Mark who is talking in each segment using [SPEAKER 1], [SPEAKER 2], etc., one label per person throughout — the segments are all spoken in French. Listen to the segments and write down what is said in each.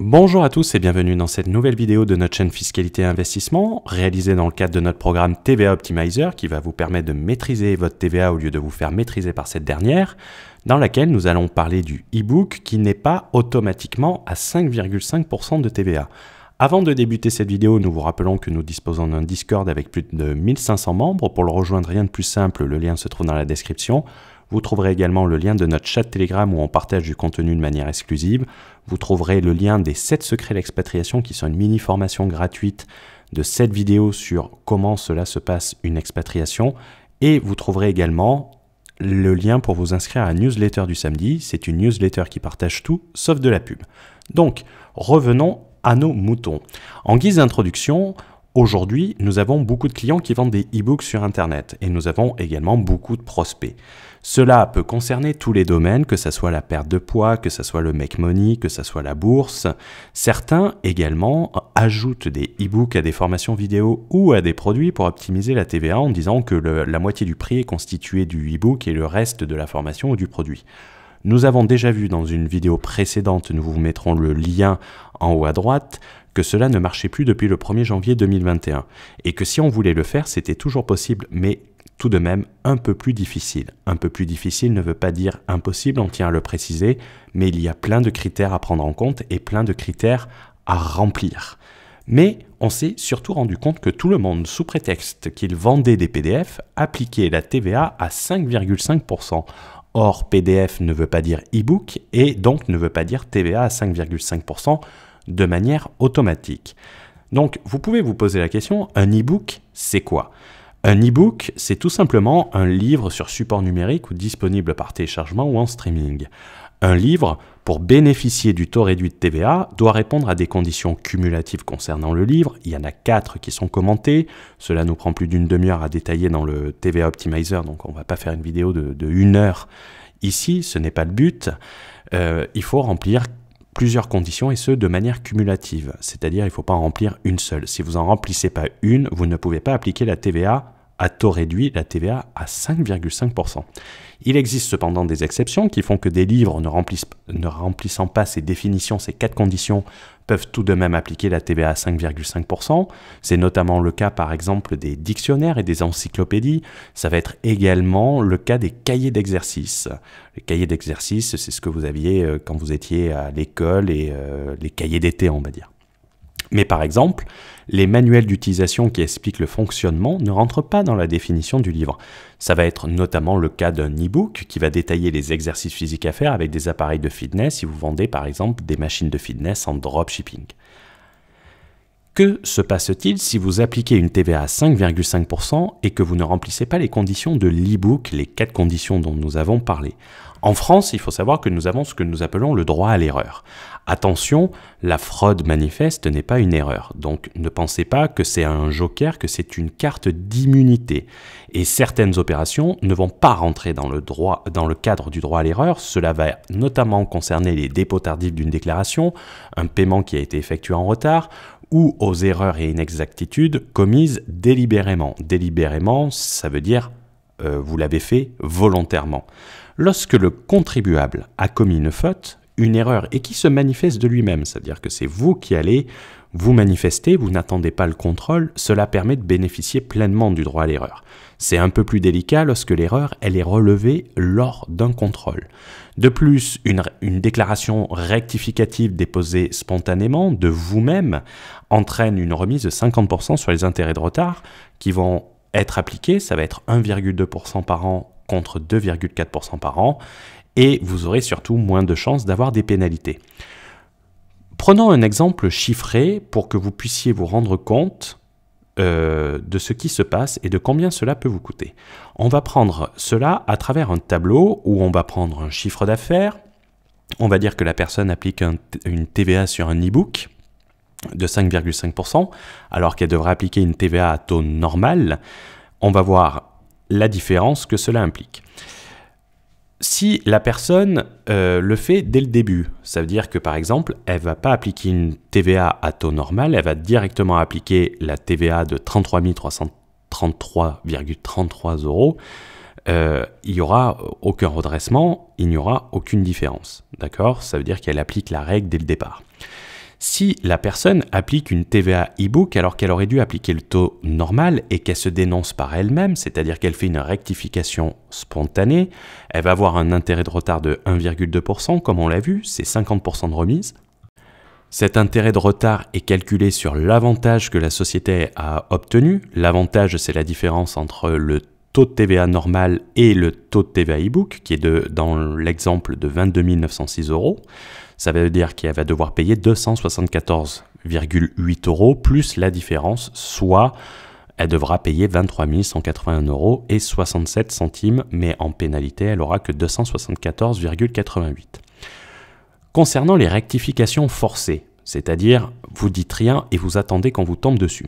[SPEAKER 1] Bonjour à tous et bienvenue dans cette nouvelle vidéo de notre chaîne Fiscalité et Investissement, réalisée dans le cadre de notre programme TVA Optimizer qui va vous permettre de maîtriser votre TVA au lieu de vous faire maîtriser par cette dernière, dans laquelle nous allons parler du e-book qui n'est pas automatiquement à 5,5% de TVA. Avant de débuter cette vidéo, nous vous rappelons que nous disposons d'un Discord avec plus de 1500 membres. Pour le rejoindre, rien de plus simple, le lien se trouve dans la description. Vous trouverez également le lien de notre chat Telegram où on partage du contenu de manière exclusive. Vous trouverez le lien des 7 secrets d'expatriation qui sont une mini-formation gratuite de 7 vidéos sur comment cela se passe une expatriation. Et vous trouverez également le lien pour vous inscrire à la newsletter du samedi. C'est une newsletter qui partage tout sauf de la pub. Donc, revenons à nos moutons. En guise d'introduction, aujourd'hui, nous avons beaucoup de clients qui vendent des e-books sur Internet et nous avons également beaucoup de prospects. Cela peut concerner tous les domaines, que ce soit la perte de poids, que ce soit le make money, que ce soit la bourse. Certains également ajoutent des e-books à des formations vidéo ou à des produits pour optimiser la TVA en disant que la moitié du prix est constitué du e-book et le reste de la formation ou du produit. Nous avons déjà vu dans une vidéo précédente, nous vous mettrons le lien en haut à droite, que cela ne marchait plus depuis le 1er janvier 2021 et que si on voulait le faire, c'était toujours possible, mais tout de même un peu plus difficile. Un peu plus difficile ne veut pas dire impossible, on tient à le préciser, mais il y a plein de critères à prendre en compte et plein de critères à remplir. Mais on s'est surtout rendu compte que tout le monde, sous prétexte qu'il vendait des PDF, appliquait la TVA à 5,5%. Or, PDF ne veut pas dire e-book et donc ne veut pas dire TVA à 5,5% de manière automatique. Donc, vous pouvez vous poser la question, un e-book, c'est quoi ? Un e-book, c'est tout simplement un livre sur support numérique ou disponible par téléchargement ou en streaming. Un livre, pour bénéficier du taux réduit de TVA, doit répondre à des conditions cumulatives concernant le livre. Il y en a 4 qui sont commentées. Cela nous prend plus d'une demi-heure à détailler dans le TVA Optimizer, donc on ne va pas faire une vidéo de 1 heure ici, ce n'est pas le but. Il faut remplir plusieurs conditions et ce de manière cumulative, c'est-à-dire il ne faut pas en remplir une seule. Si vous n'en remplissez pas une, vous ne pouvez pas appliquer la TVA à taux réduit, la TVA à 5,5%. Il existe cependant des exceptions qui font que des livres ne remplissant pas ces définitions, ces 4 conditions, peuvent tout de même appliquer la TVA à 5,5%. C'est notamment le cas par exemple des dictionnaires et des encyclopédies. Ça va être également le cas des cahiers d'exercice. Les cahiers d'exercice, c'est ce que vous aviez quand vous étiez à l'école et les cahiers d'été, on va dire. Mais par exemple, les manuels d'utilisation qui expliquent le fonctionnement ne rentrent pas dans la définition du livre. Ça va être notamment le cas d'un e-book qui va détailler les exercices physiques à faire avec des appareils de fitness si vous vendez par exemple des machines de fitness en dropshipping. Que se passe-t-il si vous appliquez une TVA à 5,5% et que vous ne remplissez pas les conditions de l'e-book, les 4 conditions dont nous avons parlé? En France, il faut savoir que nous avons ce que nous appelons le droit à l'erreur. Attention, la fraude manifeste n'est pas une erreur. Donc ne pensez pas que c'est un joker, que c'est une carte d'immunité. Et certaines opérations ne vont pas rentrer dans le cadre du droit à l'erreur. Cela va notamment concerner les dépôts tardifs d'une déclaration, un paiement qui a été effectué en retard, ou aux erreurs et inexactitudes commises délibérément. Délibérément, ça veut dire vous l'avez fait volontairement. Lorsque le contribuable a commis une faute, une erreur, et qui se manifeste de lui-même, c'est-à-dire que c'est vous qui allez vous manifester, vous n'attendez pas le contrôle, cela permet de bénéficier pleinement du droit à l'erreur. C'est un peu plus délicat lorsque l'erreur elle est relevée lors d'un contrôle. De plus, une déclaration rectificative déposée spontanément de vous-même entraîne une remise de 50% sur les intérêts de retard qui vont être appliqués, ça va être 1,2% par an contre 2,4% par an, et vous aurez surtout moins de chances d'avoir des pénalités. Prenons un exemple chiffré pour que vous puissiez vous rendre compte de ce qui se passe et de combien cela peut vous coûter. On va prendre cela à travers un tableau où on va prendre un chiffre d'affaires. On va dire que la personne applique une TVA sur un e-book de 5,5%, alors qu'elle devrait appliquer une TVA à taux normal. On va voir la différence que cela implique. Si la personne le fait dès le début, ça veut dire que par exemple, elle ne va pas appliquer une TVA à taux normal, elle va directement appliquer la TVA de 33 333,33 €. Il n'y aura aucun redressement, il n'y aura aucune différence. D'accord? Ça veut dire qu'elle applique la règle dès le départ. Si la personne applique une TVA e-book alors qu'elle aurait dû appliquer le taux normal et qu'elle se dénonce par elle-même, c'est-à-dire qu'elle fait une rectification spontanée, elle va avoir un intérêt de retard de 1,2%, comme on l'a vu, c'est 50% de remise. Cet intérêt de retard est calculé sur l'avantage que la société a obtenu. L'avantage, c'est la différence entre le taux de TVA normal et le taux de TVA e-book, qui est dans l'exemple de 22 906 €. Ça veut dire qu'elle va devoir payer 274,8 € plus la différence, soit elle devra payer 23 181 € et 67 centimes, mais en pénalité, elle n'aura que 274,88 €. Concernant les rectifications forcées, c'est-à-dire vous dites rien et vous attendez qu'on vous tombe dessus.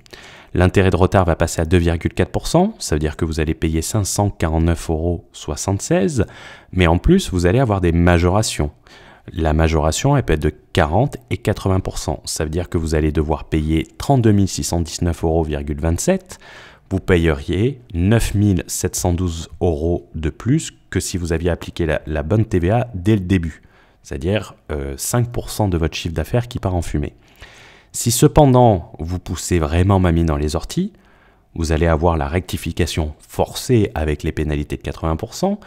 [SPEAKER 1] L'intérêt de retard va passer à 2,4%, ça veut dire que vous allez payer 549,76 €, mais en plus vous allez avoir des majorations. La majoration, elle peut être de 40 et 80%, ça veut dire que vous allez devoir payer 32 619,27 €, vous payeriez 9 712 € de plus que si vous aviez appliqué la bonne TVA dès le début. C'est-à-dire 5% de votre chiffre d'affaires qui part en fumée. Si cependant vous poussez vraiment mamie dans les orties, vous allez avoir la rectification forcée avec les pénalités de 80%,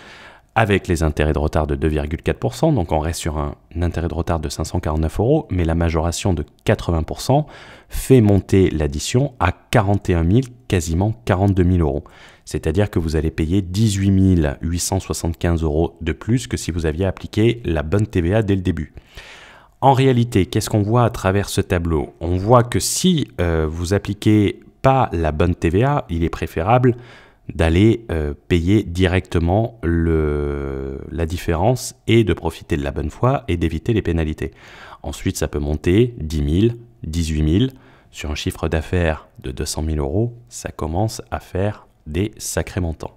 [SPEAKER 1] avec les intérêts de retard de 2,4%, donc on reste sur un intérêt de retard de 549 €, mais la majoration de 80% fait monter l'addition à 41 000, quasiment 42 000 €. C'est-à-dire que vous allez payer 18 875 € de plus que si vous aviez appliqué la bonne TVA dès le début. En réalité, qu'est-ce qu'on voit à travers ce tableau? On voit que si vous appliquez pas la bonne TVA, il est préférable d'aller payer directement la différence et de profiter de la bonne foi et d'éviter les pénalités. Ensuite, ça peut monter 10 000, 18 000. Sur un chiffre d'affaires de 200 000 €, ça commence à faire des sacrés montants.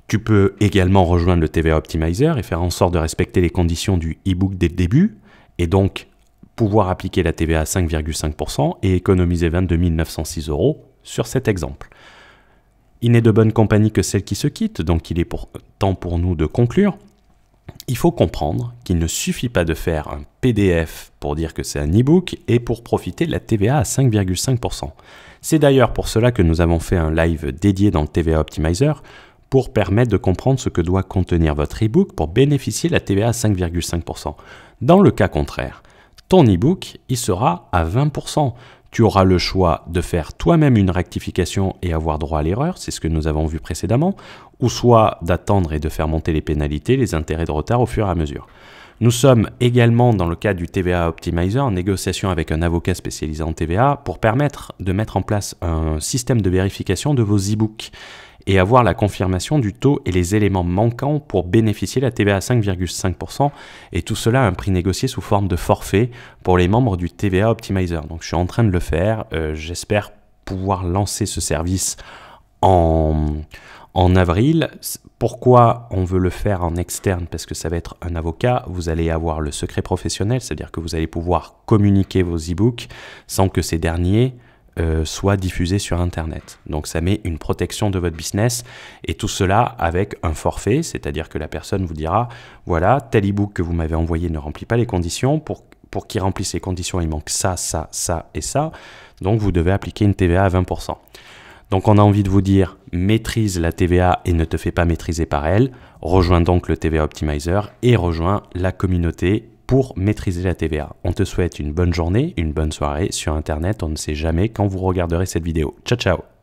[SPEAKER 1] Tu peux également rejoindre le TVA Optimizer et faire en sorte de respecter les conditions du e-book dès le début et donc pouvoir appliquer la TVA à 5,5% et économiser 22 906 € sur cet exemple. Il n'est de bonne compagnie que celle qui se quitte, donc il est temps pour nous de conclure. Il faut comprendre qu'il ne suffit pas de faire un PDF pour dire que c'est un e-book et pour profiter de la TVA à 5,5%. C'est d'ailleurs pour cela que nous avons fait un live dédié dans le TVA Optimizer pour permettre de comprendre ce que doit contenir votre e-book pour bénéficier de la TVA à 5,5%. Dans le cas contraire, ton e-book, il sera à 20%. Tu auras le choix de faire toi-même une rectification et avoir droit à l'erreur, c'est ce que nous avons vu précédemment, ou soit d'attendre et de faire monter les pénalités, les intérêts de retard au fur et à mesure. Nous sommes également dans le cadre du TVA Optimizer en négociation avec un avocat spécialisé en TVA pour permettre de mettre en place un système de vérification de vos e-books et avoir la confirmation du taux et les éléments manquants pour bénéficier de la TVA à 5,5% et tout cela à un prix négocié sous forme de forfait pour les membres du TVA Optimizer. Donc je suis en train de le faire, j'espère pouvoir lancer ce service en avril. Pourquoi on veut le faire en externe? Parce que ça va être un avocat, vous allez avoir le secret professionnel, c'est-à-dire que vous allez pouvoir communiquer vos e-books sans que ces derniers soient diffusés sur Internet. Donc ça met une protection de votre business et tout cela avec un forfait, c'est-à-dire que la personne vous dira, voilà, tel e-book que vous m'avez envoyé ne remplit pas les conditions, pour qu'il remplisse les conditions, il manque ça, ça, ça et ça, donc vous devez appliquer une TVA à 20%. Donc on a envie de vous dire, maîtrise la TVA et ne te fais pas maîtriser par elle, rejoins donc le TVA Optimizer et rejoins la communauté pour maîtriser la TVA. On te souhaite une bonne journée, une bonne soirée sur Internet, on ne sait jamais quand vous regarderez cette vidéo. Ciao, ciao!